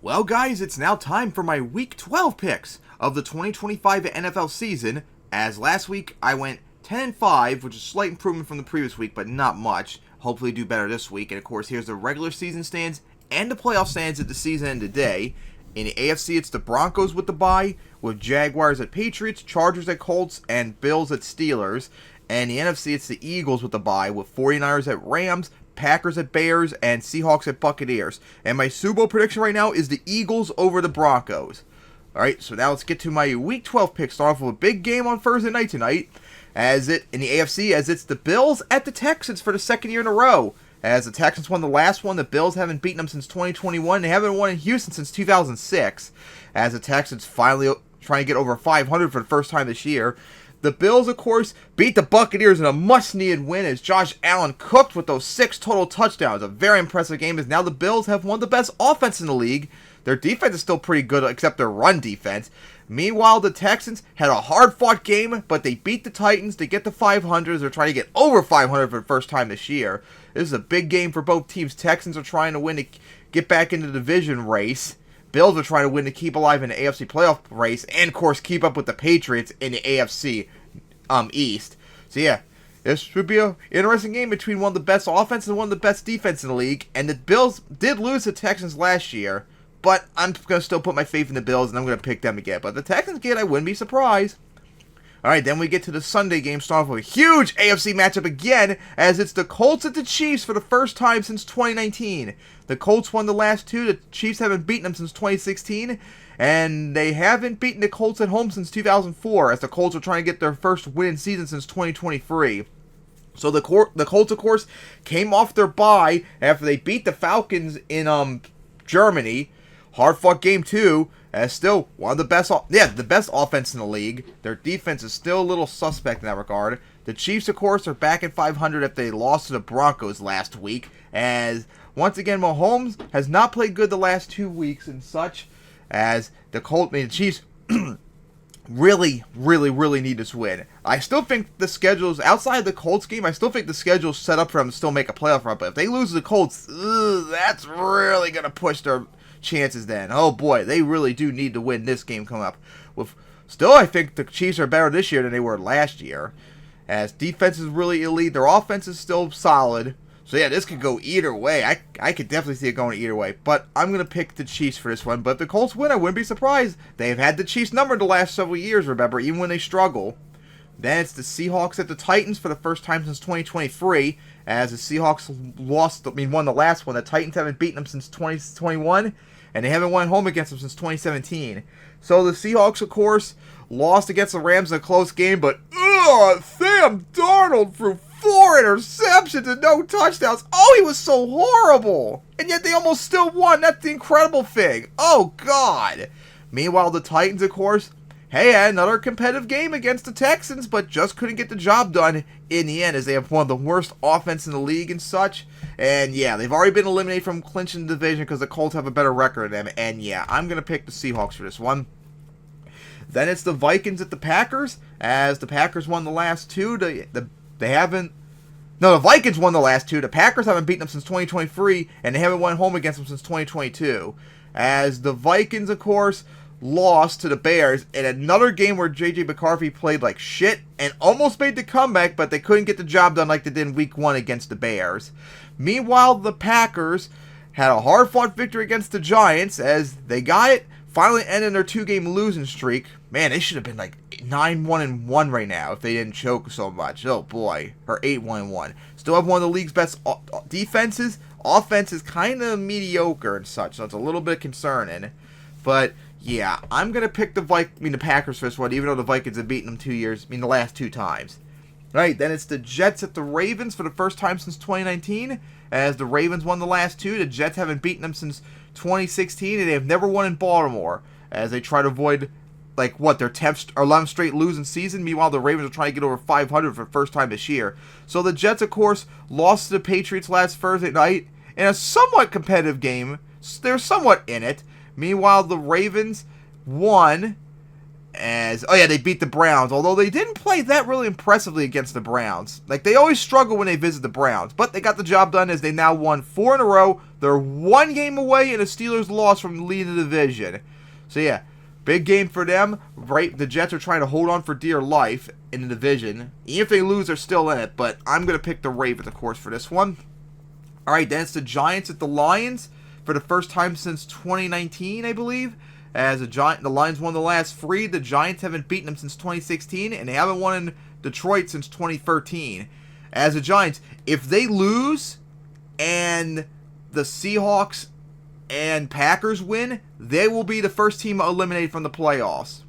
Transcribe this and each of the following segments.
Well, guys, it's now time for my Week 12 picks of the 2025 NFL season. As last week I went 10-5, which is a slight improvement from the previous week, but not much. Hopefully do better this week. And of course, here's the regular season stands and the playoff stands at the season end today. In the AFC, it's the Broncos with the bye, with Jaguars at Patriots, Chargers at Colts, and Bills at Steelers. And the NFC, it's the Eagles with the bye, with 49ers at Rams, Packers at Bears, and Seahawks at Buccaneers. And my Super Bowl prediction right now is the Eagles over the Broncos. Alright, so now let's get to my Week 12 picks. Start off with a big game on Thursday night tonight, as it in the AFC, as it's the Bills at the Texans for the second year in a row. As the Texans won the last one, the Bills haven't beaten them since 2021. They haven't won in Houston since 2006. As the Texans finally trying to get over 500 for the first time this year. The Bills, of course, beat the Buccaneers in a much-needed win as Josh Allen cooked with those 6 total touchdowns. A very impressive game as now the Bills have one of the best offense in the league. Their defense is still pretty good, except their run defense. Meanwhile, the Texans had a hard-fought game, but they beat the Titans to get to 500. They're trying to get over 500 for the first time this year. This is a big game for both teams. Texans are trying to win to get back into the division race. Bills are trying to win to keep alive in the AFC playoff race, and of course keep up with the Patriots in the AFC East. So yeah, this should be an interesting game between one of the best offense and one of the best defense in the league. And the Bills did lose to the Texans last year, but I'm going to still put my faith in the Bills, and I'm going to pick them again. But if the Texans get, I wouldn't be surprised. Alright, then we get to the Sunday game, starting off with a huge AFC matchup again, as it's the Colts at the Chiefs for the first time since 2019. The Colts won the last two, the Chiefs haven't beaten them since 2016, and they haven't beaten the Colts at home since 2004, as the Colts are trying to get their first win in season since 2023. So the Colts, of course, came off their bye after they beat the Falcons in Germany. Hard-fought game, too. As still one of the best, the best offense in the league. Their defense is still a little suspect in that regard. The Chiefs, of course, are back at 500 after they lost to the Broncos last week. As once again, Mahomes has not played good the last 2 weeks and such. As the Chiefs really need this win. I still think the schedule's outside of the Colts game. I still think the schedule's set up for them to still make a playoff run. But if they lose to the Colts, that's really gonna push their chances then. Oh boy, they really do need to win this game coming up. Still, I think the Chiefs are better this year than they were last year, as defense is really elite. Their offense is still solid. So yeah, this could go either way. I could definitely see it going either way. But I'm going to pick the Chiefs for this one. But if the Colts win, I wouldn't be surprised. They've had the Chiefs numbered the last several years, remember, even when they struggle. Then it's the Seahawks at the Titans for the first time since 2023, as the Seahawks won the last one. The Titans haven't beaten them since 2021, and they haven't won home against them since 2017. So the Seahawks, of course, lost against the Rams in a close game, but Sam Darnold threw 4 interceptions and no touchdowns. Oh, he was so horrible. And yet they almost still won. That's the incredible thing. Oh, God. Meanwhile, the Titans, of course, had another competitive game against the Texans, but just couldn't get the job done in the end, as they have one of the worst offense in the league and such. And yeah, they've already been eliminated from clinching the division because the Colts have a better record than them. And yeah, I'm going to pick the Seahawks for this one. Then it's the Vikings at the Packers, as the Packers won the last two. The Vikings won the last two. The Packers haven't beaten them since 2023, and they haven't won home against them since 2022. As the Vikings, of course, lost to the Bears in another game where J.J. McCarthy played like shit and almost made the comeback, but they couldn't get the job done like they did in Week 1 against the Bears. Meanwhile, the Packers had a hard-fought victory against the Giants, as they got it, finally ending their 2-game losing streak. Man, they should have been like 9-1-1 right now if they didn't choke so much. Oh boy, or 8-1-1. Still have one of the league's best defenses. Offense is kind of mediocre and such, so it's a little bit concerning. But yeah, I'm gonna pick the Packers for this one, even though the Vikings have beaten them the last 2 times. Right, then it's the Jets at the Ravens for the first time since 2019, as the Ravens won the last 2. The Jets haven't beaten them since 2016, and they have never won in Baltimore, as they try to avoid their 10th or 11th straight losing season. Meanwhile, the Ravens are trying to get over 500 for the first time this year. So the Jets, of course, lost to the Patriots last Thursday night in a somewhat competitive game. They're somewhat in it. Meanwhile, the Ravens won They beat the Browns, although they didn't play that really impressively against the Browns. Like, they always struggle when they visit the Browns, but they got the job done as they now won 4 in a row. They're 1 game away, and the Steelers lost from leading the division. So yeah, big game for them. Right, the Jets are trying to hold on for dear life in the division. Even if they lose, they're still in it, but I'm going to pick the Ravens, of course, for this one. Alright, then it's the Giants at the Lions for the first time since 2019, I believe. As the Lions won the last 3, the Giants haven't beaten them since 2016, and they haven't won in Detroit since 2013. As the Giants, if they lose and the Seahawks and Packers win, they will be the first team eliminated from the playoffs.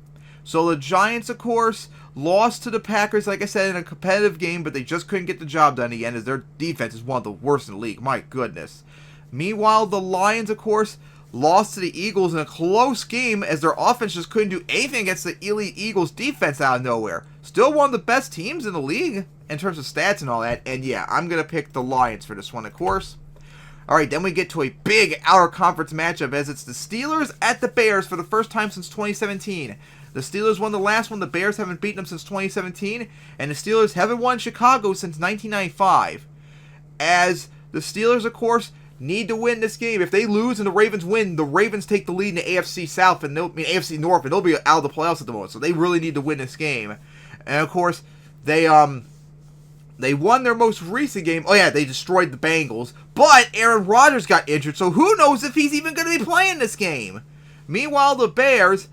So the Giants, of course, lost to the Packers, like I said, in a competitive game, but they just couldn't get the job done again, as their defense is one of the worst in the league. My goodness. Meanwhile, the Lions, of course, lost to the Eagles in a close game, as their offense just couldn't do anything against the elite Eagles defense out of nowhere. Still one of the best teams in the league in terms of stats and all that. And yeah, I'm going to pick the Lions for this one, of course. Alright, then we get to a big outer conference matchup, as it's the Steelers at the Bears for the first time since 2017. The Steelers won the last one, the Bears haven't beaten them since 2017, and the Steelers haven't won Chicago since 1995. As the Steelers, of course, need to win this game. If they lose and the Ravens win, the Ravens take the lead in the AFC South and AFC North, and they'll be out of the playoffs at the moment. So they really need to win this game. And of course, they won their most recent game. Oh yeah, they destroyed the Bengals, but Aaron Rodgers got injured, so who knows if he's even going to be playing this game. Meanwhile, the Bears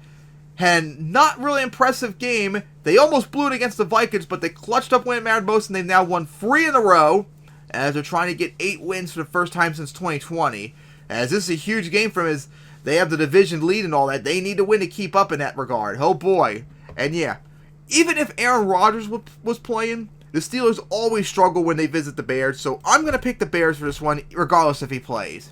had not really impressive game. They almost blew it against the Vikings, but they clutched up when it mattered most, and they've now won 3 in a row, as they're trying to get 8 wins for the first time since 2020. As this is a huge game for them, as they have the division lead and all that. They need to win to keep up in that regard. Oh boy. And yeah, even if Aaron Rodgers was playing, the Steelers always struggle when they visit the Bears, so I'm going to pick the Bears for this one, regardless if he plays.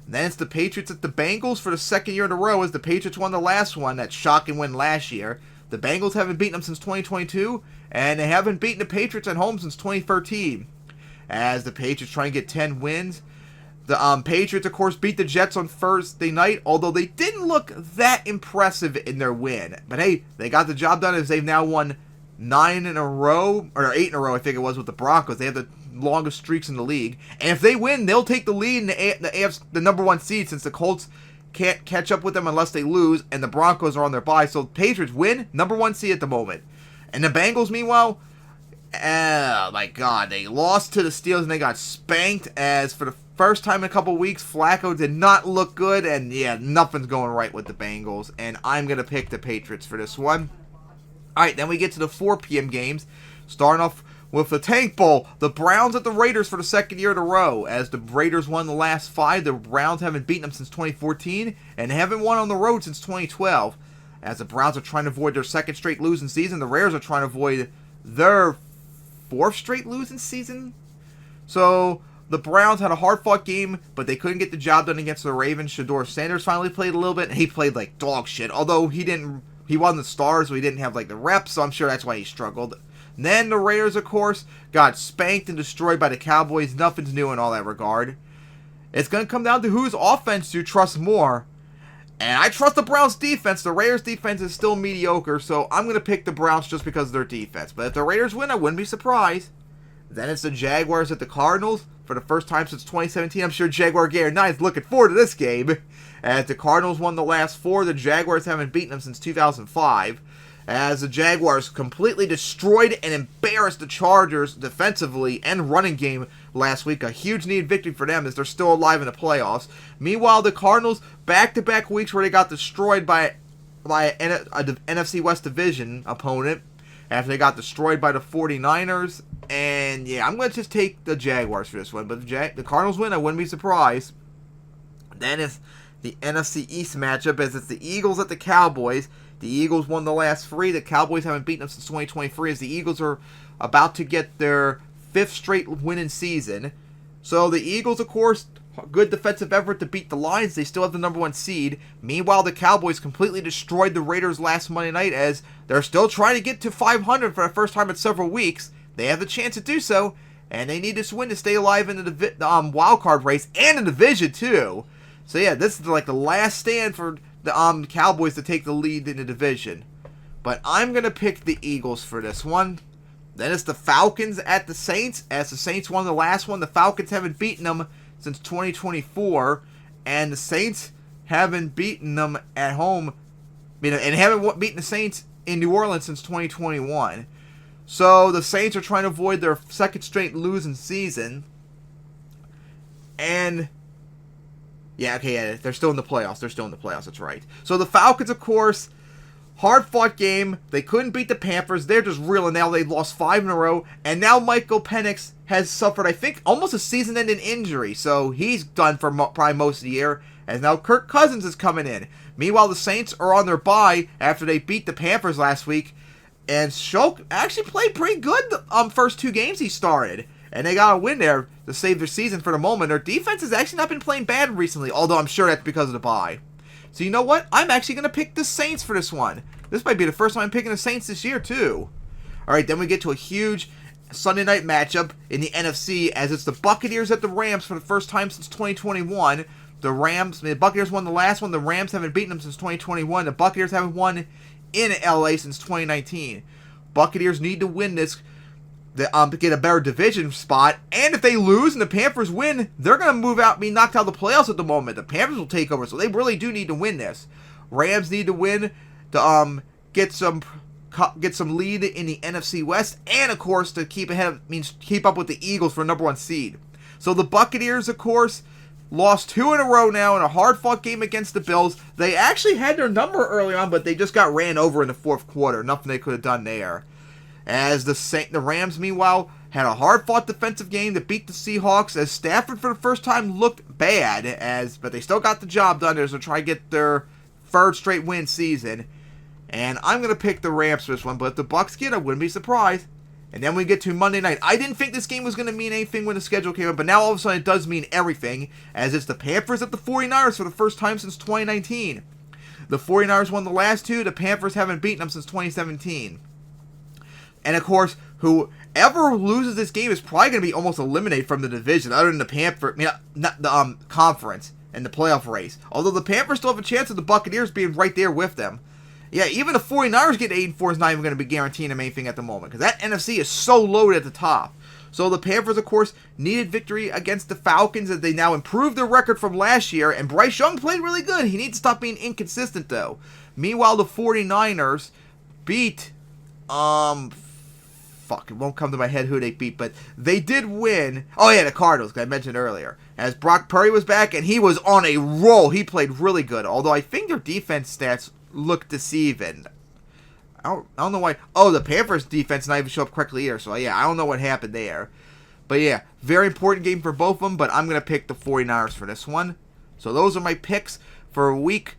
Then it's the Patriots at the Bengals for the second year in a row, as the Patriots won the last one, that shocking win last year. The Bengals haven't beaten them since 2022, and they haven't beaten the Patriots at home since 2013. As the Patriots try and get 10 wins. The Patriots, of course, beat the Jets on Thursday night, although they didn't look that impressive in their win. But hey, they got the job done, as they've now won 9 in a row, or 8 in a row, I think it was, with the Broncos. They have the longest streaks in the league. And if they win, they'll take the lead in the number 1 seed, since the Colts can't catch up with them unless they lose, and the Broncos are on their bye. So Patriots win, number 1 seed at the moment. And the Bengals, meanwhile, oh my god, they lost to the Steelers and they got spanked, as for the first time in a couple weeks, Flacco did not look good, and yeah, nothing's going right with the Bengals, and I'm going to pick the Patriots for this one. Alright, then we get to the 4 p.m. games, starting off with the Tank Bowl, the Browns at the Raiders for the second year in a row. As the Raiders won the last 5, the Browns haven't beaten them since 2014, and haven't won on the road since 2012. As the Browns are trying to avoid their second straight losing season, the Raiders are trying to avoid their 4th straight losing season. So the Browns had a hard-fought game, but they couldn't get the job done against the Ravens. Shedeur Sanders finally played a little bit, and he played like dog shit. Although he wasn't the star, so he didn't have like the reps, so I'm sure that's why he struggled. And then the Raiders, of course, got spanked and destroyed by the Cowboys. Nothing's new in all that regard. It's going to come down to whose offense you trust more. And I trust the Browns' defense. The Raiders' defense is still mediocre, so I'm going to pick the Browns just because of their defense. But if the Raiders win, I wouldn't be surprised. Then it's the Jaguars at the Cardinals for the first time since 2017. I'm sure Jaguar Gary Knight is looking forward to this game. As the Cardinals won the last 4, the Jaguars haven't beaten them since 2005. As the Jaguars completely destroyed and embarrassed the Chargers defensively and running game last week. A huge needed victory for them, as they're still alive in the playoffs. Meanwhile, the Cardinals, back-to-back weeks where they got destroyed by an NFC West Division opponent, after they got destroyed by the 49ers. And yeah, I'm going to just take the Jaguars for this one. But if the Cardinals win, I wouldn't be surprised. Then it's the NFC East matchup, as it's the Eagles at the Cowboys. The Eagles won the last 3. The Cowboys haven't beaten them since 2023, as the Eagles are about to get their 5th straight winning season. So the Eagles, of course, good defensive effort to beat the Lions. They still have the number 1 seed. Meanwhile, the Cowboys completely destroyed the Raiders last Monday night, as they're still trying to get to 500 for the first time in several weeks. They have the chance to do so, and they need this win to stay alive in the wild card race and the division too. So yeah, this is like the last stand for the Cowboys to take the lead in the division. But I'm going to pick the Eagles for this one. Then it's the Falcons at the Saints. As the Saints won the last one, the Falcons haven't beaten them since 2024. And the Saints haven't beaten them at home. And haven't beaten the Saints in New Orleans since 2021. So the Saints are trying to avoid their second straight losing season. And they're still in the playoffs. That's right. So the Falcons, of course, hard-fought game. They couldn't beat the Panthers. They're just reeling now. They've lost 5 in a row. And now Michael Penix has suffered, I think, almost a season-ending injury. So he's done for probably most of the year. And now Kirk Cousins is coming in. Meanwhile, the Saints are on their bye after they beat the Panthers last week. And Shoke actually played pretty good the first 2 games he started. And they got a win there to save their season for the moment. Their defense has actually not been playing bad recently, although I'm sure that's because of the bye. So you know what? I'm actually going to pick the Saints for this one. This might be the first time I'm picking the Saints this year, too. Alright, then we get to a huge Sunday night matchup in the NFC, as it's the Buccaneers at the Rams for the first time since 2021. The Buccaneers won the last one. The Rams haven't beaten them since 2021. The Buccaneers haven't won in LA since 2019. Buccaneers need to win this to get a better division spot. And if they lose and the Panthers win, they're going to be knocked out of the playoffs at the moment. The Panthers will take over, so they really do need to win this. Rams need to win to get some lead in the NFC West, and of course to keep up with the Eagles for a #1 seed. So the Buccaneers, of course, lost 2 in a row now in a hard-fought game against the Bills. They actually had their number early on, but they just got ran over in the fourth quarter. Nothing they could have done there. As the Rams, meanwhile, had a hard-fought defensive game to beat the Seahawks, as Stafford for the first time looked bad, but they still got the job done there to try to get their 3rd straight win season. And I'm going to pick the Rams for this one, but if the Bucs get it, I wouldn't be surprised. And then we get to Monday night. I didn't think this game was going to mean anything when the schedule came up, but now all of a sudden it does mean everything, as it's the Panthers at the 49ers for the first time since 2019. The 49ers won the last 2. The Panthers haven't beaten them since 2017. And of course, whoever loses this game is probably going to be almost eliminated from the division, other than the Panthers, not the conference and the playoff race. Although the Panthers still have a chance of the Buccaneers being right there with them. Yeah, even the 49ers get 8-4 is not even going to be guaranteeing them anything at the moment, because that NFC is so loaded at the top. So the Panthers, of course, needed victory against the Falcons, as they now improved their record from last year, and Bryce Young played really good. He needs to stop being inconsistent, though. Meanwhile, the 49ers beat, it won't come to my head who they beat, but they did win. Oh yeah, the Cardinals, because I mentioned earlier. As Brock Purdy was back, and he was on a roll. He played really good, although I think their defense stats look deceiving. I don't know why. Oh, the Panthers defense not even show up correctly either, so yeah, I don't know what happened there. But yeah, very important game for both of them, but I'm going to pick the 49ers for this one. So those are my picks for week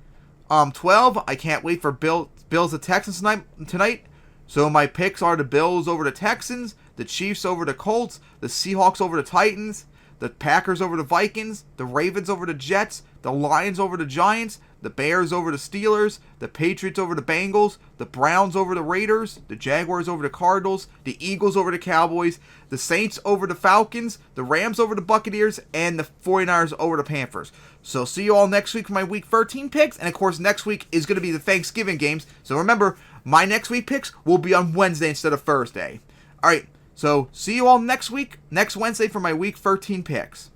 12. I can't wait for Bills at Texans tonight. So my picks are the Bills over the Texans, the Chiefs over the Colts, the Seahawks over the Titans, the Packers over the Vikings, the Ravens over the Jets, the Lions over the Giants, the Bears over the Steelers, the Patriots over the Bengals, the Browns over the Raiders, the Jaguars over the Cardinals, the Eagles over the Cowboys, the Saints over the Falcons, the Rams over the Buccaneers, and the 49ers over the Panthers. So see you all next week for my Week 13 picks, and of course next week is going to be the Thanksgiving games, so remember, my next week picks will be on Wednesday instead of Thursday. Alright, so see you all next Wednesday for my Week 13 picks.